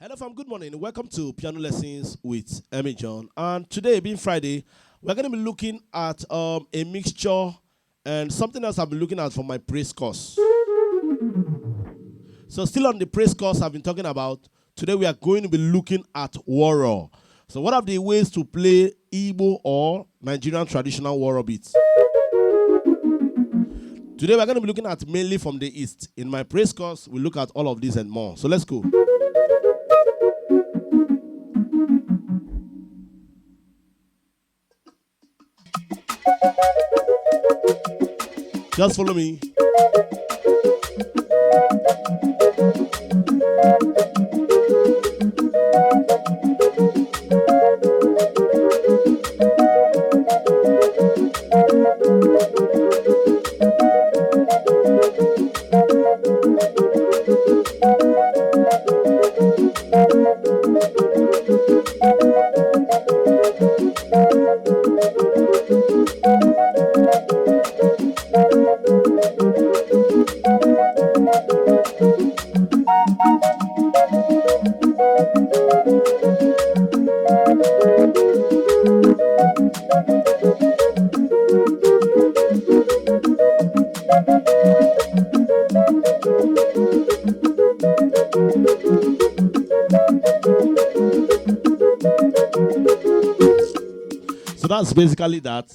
Hello fam, good morning. Welcome to Piano Lessons with EMMY John. And today, being Friday, we're going to be looking at a mixture and something else I've been looking at for my praise course. So still on the praise course I've been talking about, today we are going to be looking at Woro. So what are the ways to play Igbo or Nigerian traditional Woro beats? Today we're going to be looking at mainly from the East. In my praise course, we look at all of these and more. So let's go. Just follow me. So that's basically that.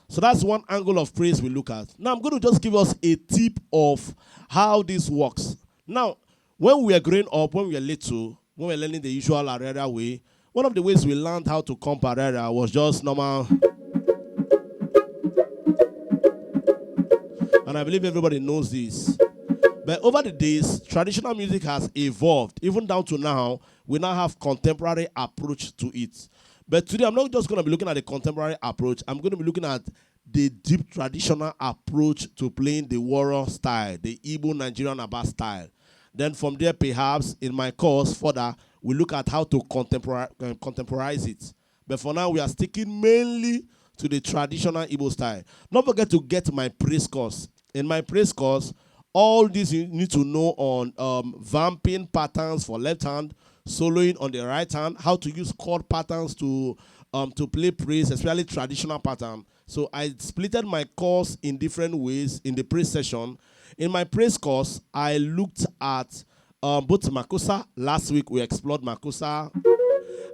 So that's one angle of praise we look at. Now I'm going to just give us a tip of how this works. Now, when we were growing up, when we were little, when we were learning the usual Arera way, one of the ways we learned how to comp Arera was just normal. And I believe everybody knows this. But over the days, traditional music has evolved. Even down to now, we now have contemporary approach to it. But today, I'm not just going to be looking at the contemporary approach. I'm going to be looking at the deep traditional approach to playing the Woro style, the Igbo Nigerian Aba style. Then from there, perhaps, in my course, further, we look at how to contemporize it. But for now, we are sticking mainly to the traditional Igbo style. Don't forget to get my praise course. In my praise course, all this you need to know on vamping patterns for left hand, soloing on the right hand, how to use chord patterns to play praise, especially traditional pattern. So I splitted my course in different ways in the praise session. In my praise course, I looked at both Makosa. Last week we explored Makosa,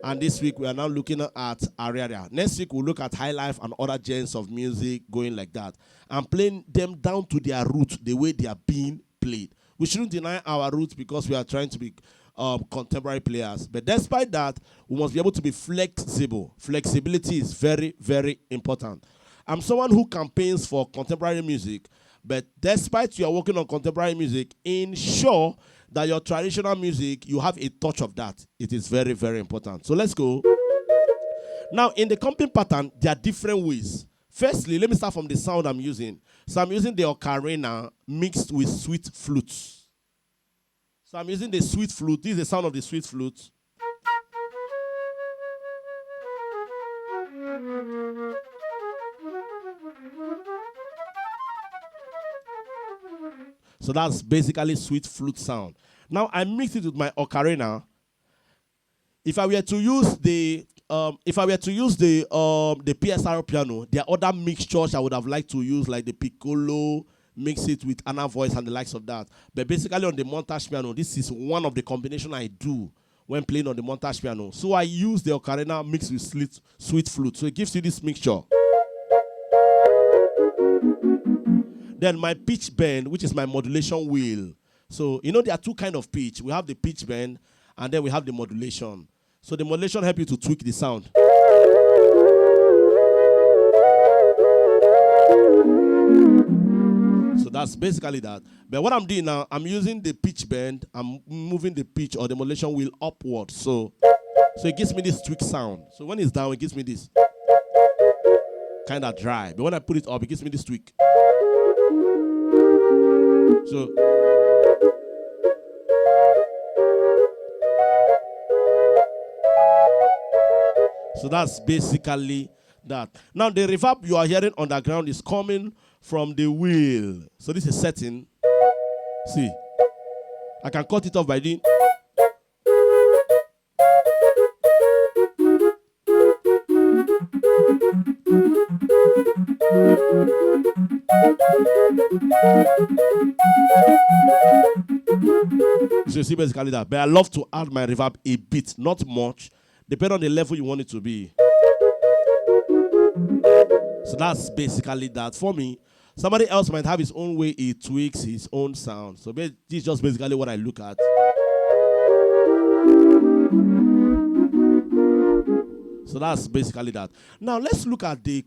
and this week we are now looking at Ariaria. Next week we'll look at high life and other genres of music going like that. I'm playing them down to their root, the way they are being played. We shouldn't deny our roots because we are trying to be contemporary players. But despite that, we must be able to be flexible. Flexibility is very, very important. I'm someone who campaigns for contemporary music, but despite you are working on contemporary music, ensure that your traditional music, you have a touch of that. It is very, very important. So let's go. Now, in the comping pattern, there are different ways. Firstly, let me start from the sound I'm using. So I'm using the ocarina mixed with sweet flutes. So I'm using the sweet flute. This is the sound of the sweet flute. So that's basically sweet flute sound. Now I mix it with my ocarina. If I were to use the PSR piano, there are other mixtures I would have liked to use, like the piccolo, mix it with Anna voice and the likes of that. But basically on the montage piano, this is one of the combination I do when playing on the montage piano. So I use the ocarina mixed with sweet flute. So it gives you this mixture. Then my pitch bend, which is my modulation wheel. So, you know, there are two kinds of pitch. We have the pitch bend, and then we have the modulation. So the modulation helps you to tweak the sound. So that's basically that. But what I'm doing now, I'm using the pitch bend. I'm moving the pitch or the modulation wheel upward. So it gives me this tweak sound. So when it's down, it gives me this kind of dry. But when I put it up, it gives me this tweak. So that's basically that. Now the reverb you are hearing underground is coming from the wheel. So this is setting. See, I can cut it off by doing. So you see basically that. But I love to add my reverb a bit, not much, depending on the level you want it to be. So that's basically that. For me, somebody else might have his own way he tweaks his own sound. So this is just basically what I look at. So that's basically that. Now let's look at the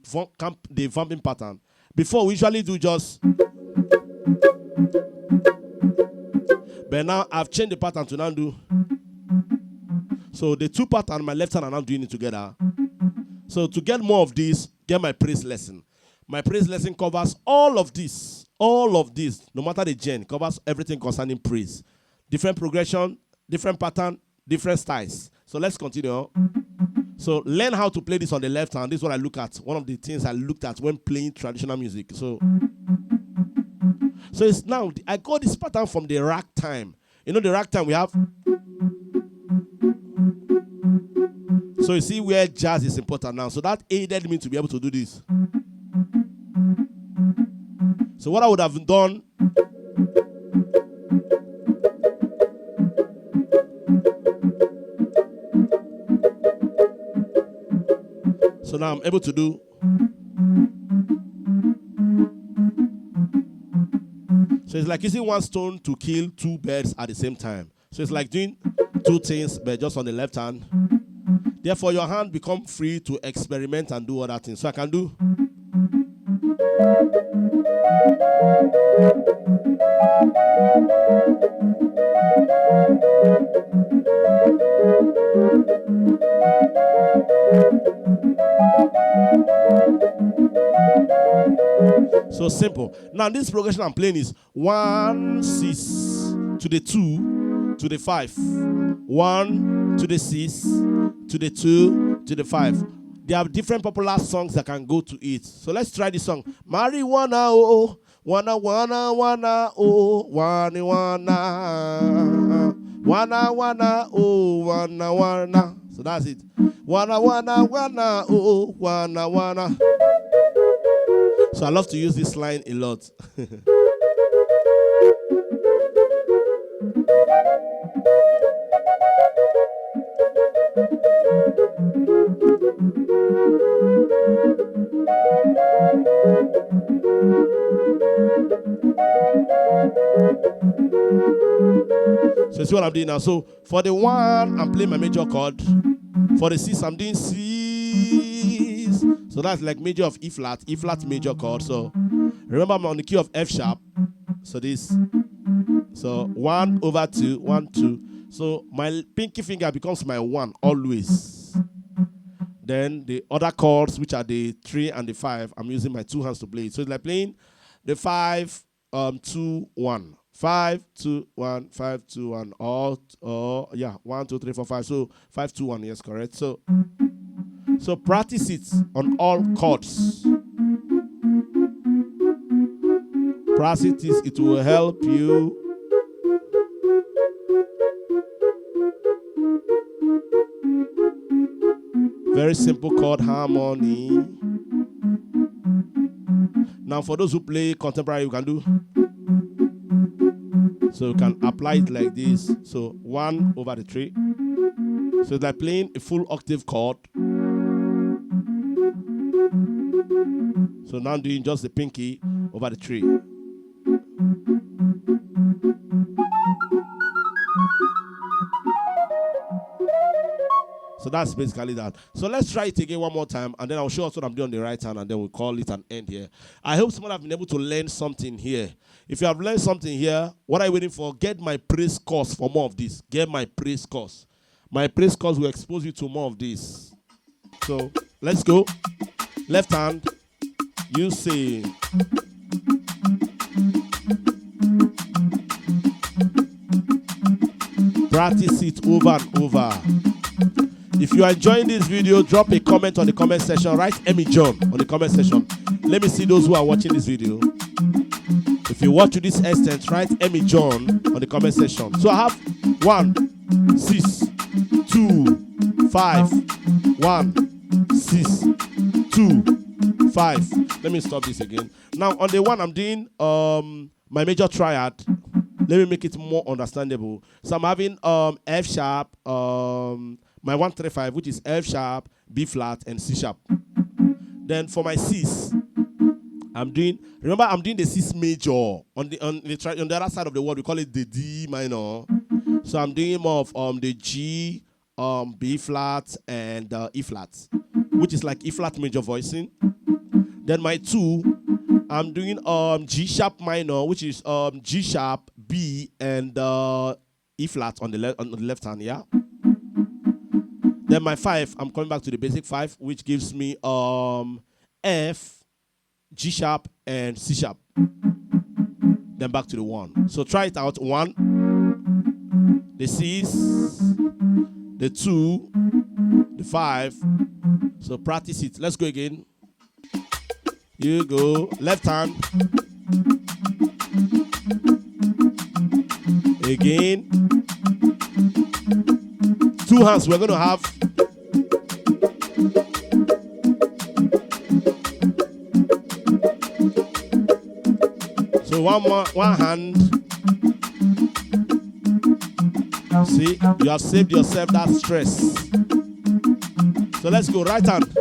vamping pattern. Before we usually do just, but now I've changed the pattern to now do. So the two patterns, my left hand and I'm doing it together. So to get more of this, get my praise lesson. My praise lesson covers all of this, no matter the genre, covers everything concerning praise. Different progression, different pattern, different styles. So let's continue. So learn how to play this on the left hand. This is what I look at. One of the things I looked at when playing traditional music. So it's now, I got this pattern from the rack time. You know the rack time we have? So you see where jazz is important now. So that aided me to be able to do this. So what I would have done, so now I'm able to do. So it's like using one stone to kill two birds at the same time. So it's like doing two things, but just on the left hand. Therefore, your hand become free to experiment and do other things. So I can do. So simple. Now this progression I'm playing is 1 6 to the 2 to the 5, 1 to the 6 to the 2 to the 5. There are different popular songs that can go to it. So let's try this song. Marijuana, oh, wanna, oh, wanna, oh, wanna. So that's it. Wanna, oh, wanna. So I love to use this line a lot. So see what I'm doing now. So for the 1, I'm playing my major chord. For the 6, I'm doing C's. So that's like major of E flat major chord. So remember I'm on the key of F sharp. So this. So 1 over 2, 1, 2. So my pinky finger becomes my 1 always. Then the other chords, which are the 3 and the 5, I'm using my 2 hands to play it. So it's like playing the 5, 2, 1. 5, 2, 1, 5, 2, 1. Or yeah, 1, 2, 3, 4, 5. So 5, 2, 1, yes, correct. So practice it on all chords. Practice it will help you. Very simple chord harmony. Now for those who play contemporary, you can do. So you can apply it like this. So 1 over the 3. So it's like playing a full octave chord. So now I'm doing just the pinky over the 3. So that's basically that. So let's try it again one more time, and then I'll show us what I'm doing on the right hand, and then we'll call it an end here. I hope someone have been able to learn something here. If you have learned something here, what are you waiting for? Get my praise course for more of this. Get my praise course. My praise course will expose you to more of this. So let's go. Left hand, you say. Practice it over and over. If you are enjoying this video, drop a comment on the comment section. Write EMMY John on the comment section. Let me see those who are watching this video. If you watch to this extent, write EMMY John on the comment section. So I have 1, 6, 2, 5, 1, 6, 2, 5. Let me stop this again. Now on the one I'm doing my major triad. Let me make it more understandable. So I'm having F sharp, my 135, which is F sharp, B flat, and C sharp. Then for my Cs, I'm doing the Cs major on the other side of the word. We call it the D minor. So I'm doing more of the G, B flat, and E flat, which is like E flat major voicing. Then my 2, I'm doing G sharp minor, which is G sharp, B, and E flat on the left hand. Yeah. Then my 5, I'm coming back to the basic 5, which gives me F, G sharp, and C sharp. Then back to the 1. So try it out. 1, the C's, the 2, the 5. So practice it. Let's go again. You go. Left hand. Again. 2 hands. We're going to have. So one hand. See, you have saved yourself that stress. So let's go. Right hand.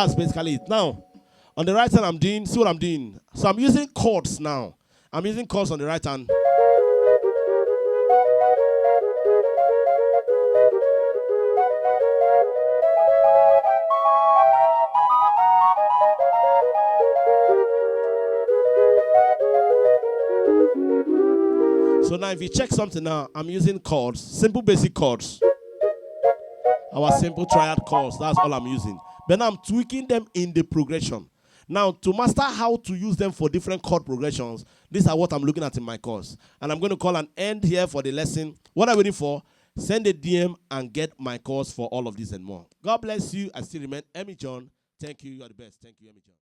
That's basically it. Now, on the right hand, I'm doing, see what I'm doing. So I'm using chords now. I'm using chords on the right hand. So now if you check something now, I'm using chords, simple basic chords. Our simple triad chords, that's all I'm using. But now I'm tweaking them in the progression. Now, to master how to use them for different chord progressions, these are what I'm looking at in my course. And I'm going to call an end here for the lesson. What are you waiting for? Send a DM and get my course for all of this and more. God bless you. I still remain EMMY John. Thank you. You are the best. Thank you, EMMY John.